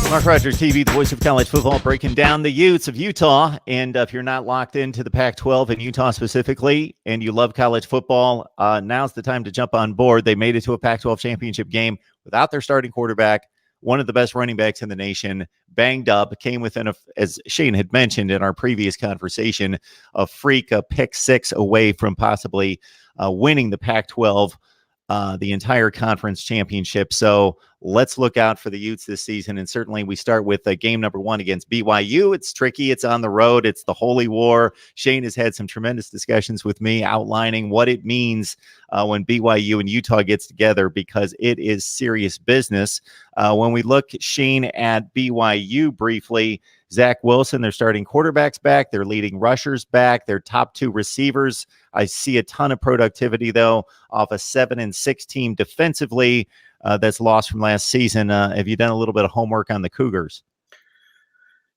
Mark Rogers TV, the voice of college football, breaking down the Utes of Utah. And if you're not locked into the Pac-12 and Utah specifically, and you love college football, now's the time to jump on board. They made it to a Pac-12 championship game without their starting quarterback, one of the best running backs in the nation, banged up, came within, as Shane had mentioned in our previous conversation, a pick six away from possibly winning the Pac-12, the entire conference championship. So let's look out for the Utes this season. And certainly we start with game number 1 against BYU. It's tricky. It's on the road. It's the Holy War. Shane has had some tremendous discussions with me outlining what it means when BYU and Utah gets together, because it is serious business. When we look, Shane, at BYU briefly, Zach Wilson, their starting quarterback's back, their leading rushers back, their top 2 receivers. I see a ton of productivity, though, off a 7-6 team defensively that's lost from last season. Have you done a little bit of homework on the Cougars?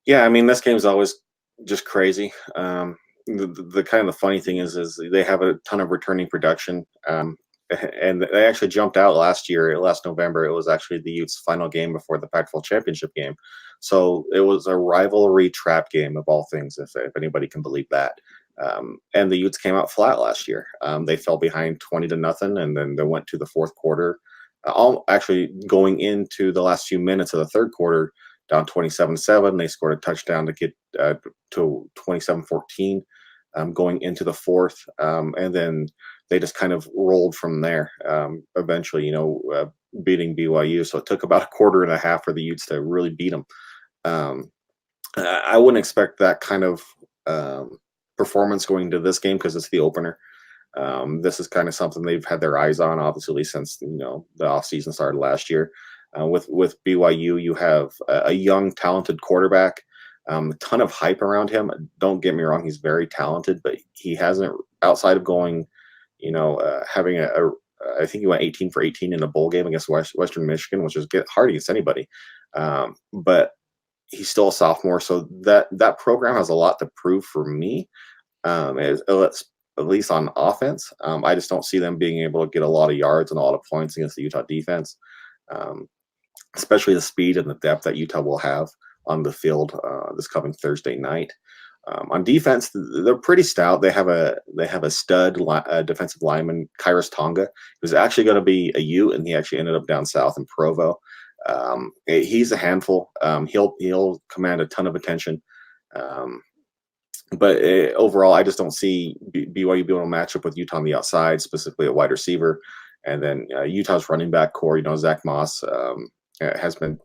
Yeah, I mean, this game's always just crazy. The kind of the funny thing is they have a ton of returning production. And they actually jumped out last November. It was actually the Utes' final game before the Pac-12 championship game. So it was a rivalry trap game of all things, if anybody can believe that. And the Utes came out flat last year. They fell behind 20-0, and then they went to the fourth quarter. Actually going into the last few minutes of the third quarter, down 27-7. They scored a touchdown to get to 27-14 going into the fourth. And then they just kind of rolled from there, eventually, beating BYU. So it took about a quarter and a half for the Utes to really beat them. I wouldn't expect that kind of performance going into this game because it's the opener. This is kind of something they've had their eyes on, obviously, since the offseason started last year. With BYU, you have a young, talented quarterback, a ton of hype around him. Don't get me wrong, he's very talented, but he hasn't, outside of going, having I think he went 18 for 18 in a bowl game against Western Michigan, which is hard against anybody. But he's still a sophomore, so that program has a lot to prove for me. At least on offense. I just don't see them being able to get a lot of yards and a lot of points against the Utah defense, especially the speed and the depth that Utah will have on the field this coming Thursday night. On defense, they're pretty stout. They have a stud defensive lineman, Kairos Tonga, who's actually going to be a Ute, and he actually ended up down south in Provo. He's a handful. He'll command a ton of attention. But overall, I just don't see BYU being able to match up with Utah on the outside, specifically at wide receiver. And then Utah's running back core, Zach Moss has been,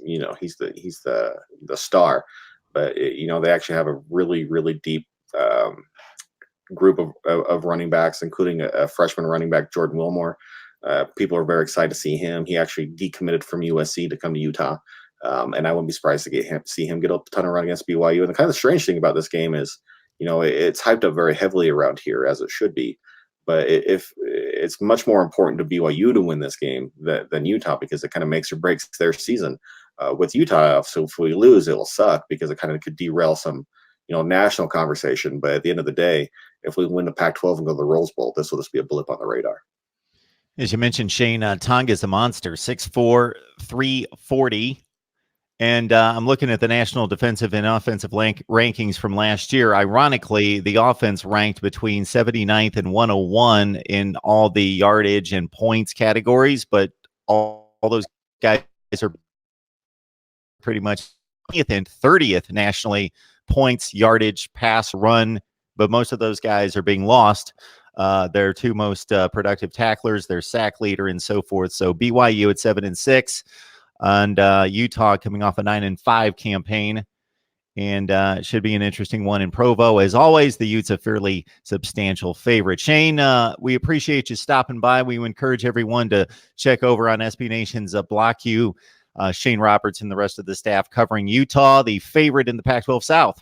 he's the star. But they actually have a really, really deep group of running backs, including a freshman running back, Jordan Wilmore. People are very excited to see him. He actually decommitted from USC to come to Utah. And I wouldn't be surprised to see him get a ton of run against BYU. And the kind of strange thing about this game is, it's hyped up very heavily around here, as it should be. But if it's much more important to BYU to win this game than Utah, because it kind of makes or breaks their season with Utah. So if we lose, it will suck because it kind of could derail some, national conversation. But at the end of the day, if we win the Pac-12 and go to the Rose Bowl, this will just be a blip on the radar. As you mentioned, Shane, Tonga is a monster, 6'4", 340. And I'm looking at the national defensive and offensive rankings from last year. Ironically, the offense ranked between 79th and 101 in all the yardage and points categories, but all those guys are pretty much 20th and 30th nationally, points, yardage, pass, run, but most of those guys are being lost. Their 2 most productive tacklers, their sack leader, and so forth. So BYU at 7-6. And Utah coming off a 9-5 campaign, and it should be an interesting one in Provo. As always, the Utes a fairly substantial favorite. Shane, we appreciate you stopping by. We encourage everyone to check over on SB Nation's Block U. Shane Roberts and the rest of the staff covering Utah, the favorite in the Pac-12 South.